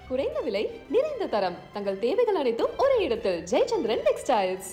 குறைந்த விலை நிறைந்த தரம் தங்கள் தேவைகள் அனைத்தும் ஒரே இடத்தில் ஜெயச்சந்திரன் டெக்ஸ்டைல்ஸ்.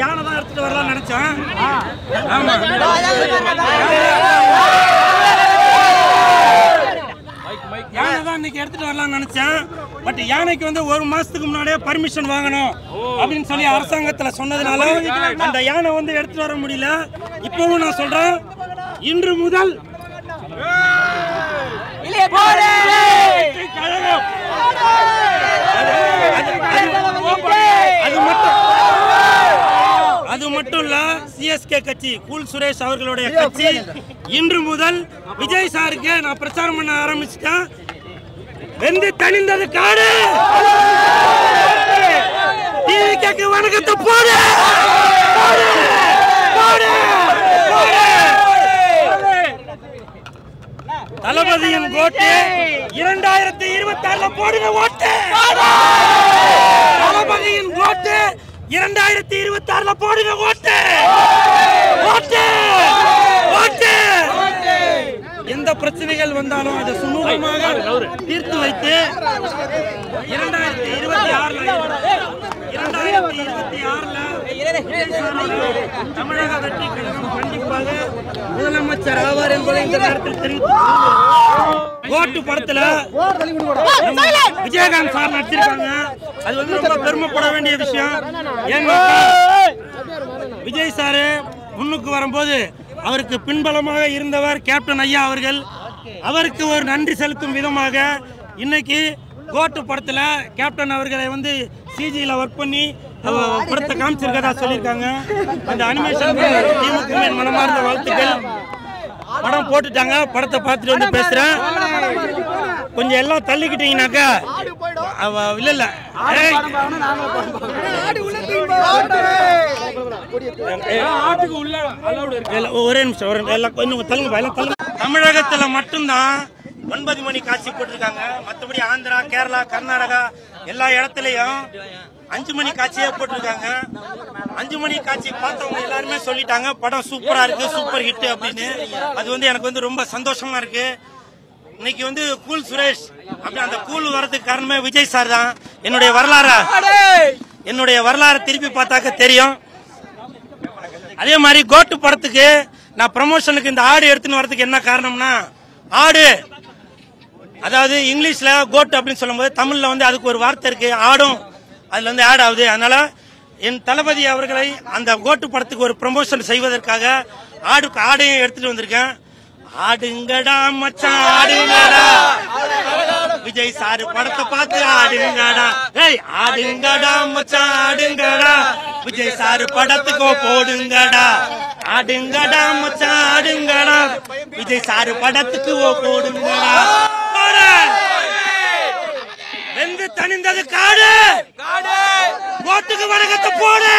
யானை தான் எடுத்துட்டு வரலாம் நினைச்சேன். யானை தான் இன்னைக்கு எடுத்துட்டு வரலாம் நினைச்சேன். பட் யானைக்கு வந்து ஒரு மாசத்துக்கு முன்னாடியே பர்மிஷன் வாங்கணும் அப்படின்னு சொல்லி அரசாங்கத்துல சொன்னதுனால அந்த யானை வந்து எடுத்துட்டு வர முடியல. இப்பவும் நான் சொல்றேன், இன்று முதல் அது மட்டும் இல்ல, சிஎஸ்கே கட்சி கூல் சுரேஷ் அவர்களுடைய கட்சி இன்று முதல் விஜய் சாருக்கு நான் பிரச்சாரம் பண்ண ஆரம்பிச்சுட்டேன். வெந்து தணிந்தது காடு, டிவிக்கு வணக்கத்தை போடு. தளபதியின் கோட்டு 2026 போடுங்க ஓட்டு. தளபதியின் கோட்டு 2026 போடுங்க ஓட்டு. எந்த பிரச்சனைகள் வந்தாலும் அதை சுமூகமாக தீர்த்து வைத்து 2026 தமிழக வெற்றி கழகம் கண்டிப்பாக முதலமைச்சர் ஆவார் என்பதை இந்த நேரத்தில் தெரிவித்து, கோட்டு படத்துல விஜயகாந்த் சார் நடிச்சிருக்காங்க. அது வந்து ரொம்ப பெருமைப்பட வேண்டிய விஷயம். ஏன்னா விஜய் சாரு முன்னுக்கு வரும்போது அவருக்கு பின்பலமாக இருந்தவர் கேப்டன் ஐயா அவர்கள். அவருக்கு ஒரு நன்றி செலுத்தும் விதமாக இன்னைக்கு கோட்டு படத்துல கேப்டன் அவர்களை வந்து சிஜியில் ஒர்க் பண்ணி படத்தை காமிச்சிருக்கதா சொல்லியிருக்காங்க. அந்த அனிமேஷன் டீமுக்கு மனமார்ந்த வாழ்த்துக்கள். படம் போட்டுட்டாங்க, படத்தை பார்த்துட்டு வந்து பேசுறேன். கொஞ்சம் எல்லாம் தள்ளிக்கிட்டீங்கன்னாக்கா இல்ல இல்ல ஒரே நிமிஷம் எல்லாம் கொஞ்சம் தள்ளுங்க. தமிழகத்துல மட்டும்தான் 9 மணி காட்சி போட்டிருக்காங்க. மற்றபடி ஆந்திரா, கேரளா, கர்நாடகா எல்லா இடத்துலயும் 5 மணி காட்சியே போட்டிருக்காங்க. 5 மணி காட்சி பார்த்தவங்க எல்லாருமே சொல்லிட்டாங்க படம் சூப்பரா இருக்கு, சூப்பர் ஹிட் அப்படின்னு. அது வந்து எனக்கு வந்து ரொம்ப சந்தோஷமா இருக்கு. இன்னைக்கு வந்து கூல் சுரேஷ் அப்படி அந்த கூல் வரதுக்கு காரணமே விஜய் சார் தான். என்னுடைய வரலாறு திருப்பி பார்த்தாக்க தெரியும். அதே மாதிரி கோட்டு படத்துக்கு நான் ப்ரமோஷனுக்கு இந்த ஆடு எடுத்துன்னு வரதுக்கு என்ன காரணம்னா, ஆடு அதாவது இங்கிலீஷ்ல கோட் அப்படின்னு சொல்லும்போது தமிழ்ல வந்து அதுக்கு ஒரு வார்த்தை இருக்கு, ஆடும் அதுல வந்து ஆட் ஆகுது. அதனால என் தளபதி அவர்களை அந்த கோட்டு படத்துக்கு ஒரு ப்ரமோஷன் செய்வதற்காக ஆடையும் எடுத்துட்டு வந்திருக்கேன். ஆடுங்கடா மச்சான் ஆடுங்கடா, விஜய் சாரு படத்தை பார்த்து ஆடுங்கடா. ஆடுங்கடா மச்சான் ஆடுங்கடா, விஜய் சாரு படத்துக்கோ போடுங்கடா. ஆடுங்கடா மச்சான் ஆடுங்கடா, விஜய் சாரு படத்துக்கு போடுங்கடா. வெந்து தணிந்தது காடு, ஓட்டுக்கு வணக்கத்தை போடு.